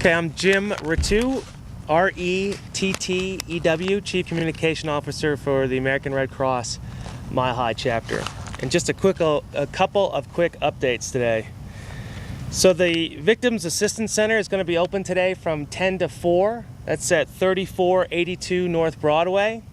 Okay, I'm Jim Rettew, R-E-T-T-E-W, Chief Communication Officer for the American Red Cross Mile High Chapter. And just a couple of quick updates today. So the Victims Assistance Center is going to be open today from 10 to 4. That's at 3482 North Broadway.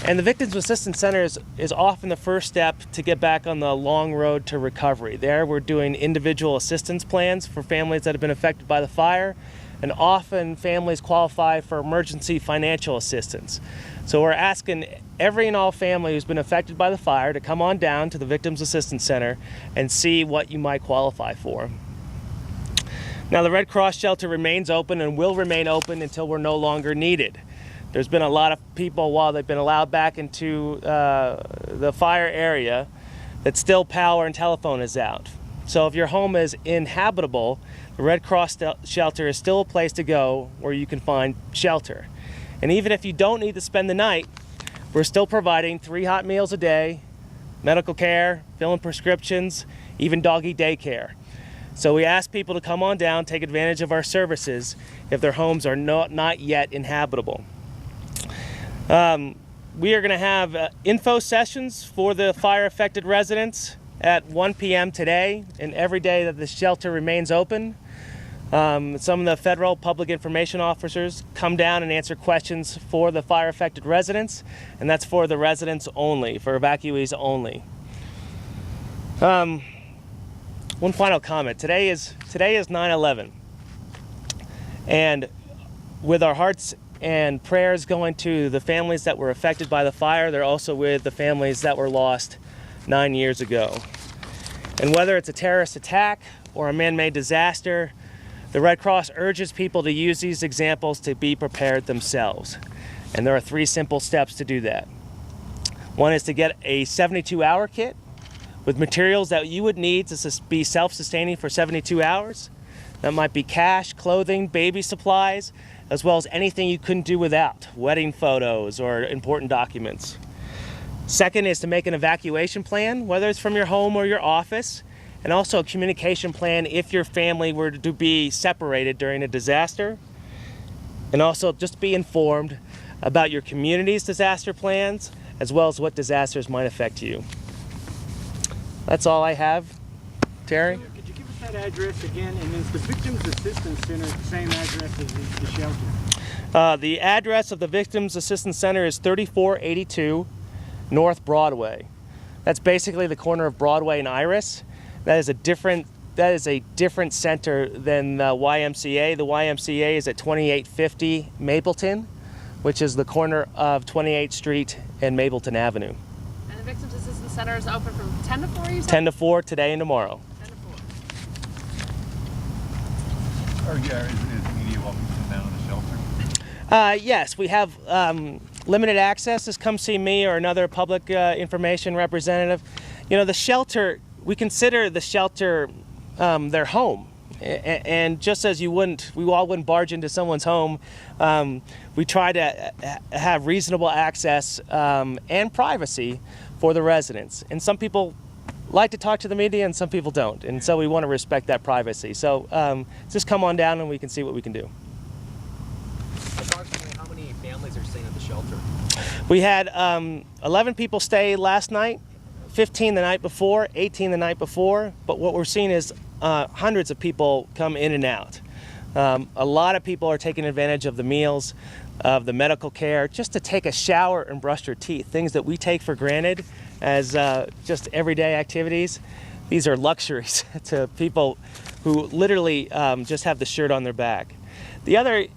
And the Victims Assistance Center is often the first step to get back on the long road to recovery. There we're doing individual assistance plans for families that have been affected by the fire, and often families qualify for emergency financial assistance. So we're asking every and all family who's been affected by the fire to come on down to the Victims Assistance Center and see what you might qualify for. Now the Red Cross shelter remains open and will remain open until we're no longer needed. There's been a lot of people, while they've been allowed back into the fire area, that still power and telephone is out. So if your home is inhabitable, the Red Cross shelter is still a place to go where you can find shelter. And even if you don't need to spend the night, we're still providing 3 hot meals a day, medical care, filling prescriptions, even doggy daycare. So we ask people to come on down, take advantage of our services if their homes are not yet inhabitable. We are going to have info sessions for the fire-affected residents at 1 p.m. today and every day that the shelter remains open. Some of the federal public information officers come down and answer questions for the fire-affected residents, and that's for the residents only, for evacuees only. One final comment. Today is 9/11, and with our hearts and prayers going to the families that were affected by the fire, they're also with the families that were lost 9 years ago. And whether it's a terrorist attack or a man-made disaster, the Red Cross urges people to use these examples to be prepared themselves. And there are 3 simple steps to do that. One is to get a 72-hour kit with materials that you would need to be self-sustaining for 72 hours. That might be cash, clothing, baby supplies, as well as anything you couldn't do without, wedding photos or important documents. Second is to make an evacuation plan, whether it's from your home or your office, and also a communication plan if your family were to be separated during a disaster. And also just be informed about your community's disaster plans, as well as what disasters might affect you. That's all I have. Terry? Could you give us that address again? And is the Victims Assistance Center the same address as the shelter? The address of the Victims Assistance Center is 3482 North Broadway. That's basically the corner of Broadway and Iris. That is a different center than the YMCA. The YMCA is at 2850 Mapleton, which is the corner of 28th Street and Mapleton Avenue. And the Victims Assistance Center is open from 10 to 4, you said? 10 to 4 today and tomorrow. 10 to 4. Is media welcome to come down to the shelter? Yes, we have limited access. Just come see me or another public information representative. You know, the shelter, we consider the shelter their home. And just as we all wouldn't barge into someone's home, we try to have reasonable access and privacy for the residents. And some people like to talk to the media and some people don't. And so we want to respect that privacy. So just come on down and we can see what we can do. Approximately how many families are staying at the shelter? We had 11 people stay last night, 15 the night before, 18 the night before. But what we're seeing is hundreds of people come in and out. A lot of people are taking advantage of the meals, of the medical care, just to take a shower and brush their teeth, things that we take for granted as just everyday activities. These are luxuries to people who literally just have the shirt on their back. The other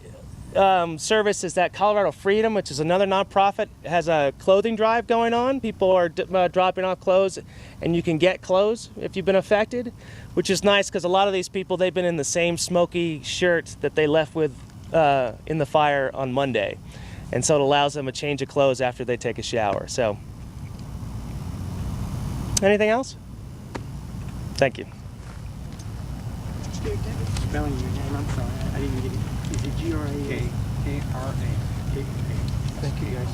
service is that Colorado Freedom, which is another nonprofit, has a clothing drive going on. People are dropping off clothes, and you can get clothes if you've been affected, which is nice because a lot of these people, they've been in the same smoky shirt that they left with in the fire on Monday. And so it allows them a change of clothes after they take a shower. So, anything else? Thank you. Spelling your name, I'm sorry, I didn't get it. Is it G-R-A? K-R-A. Thank you, guys.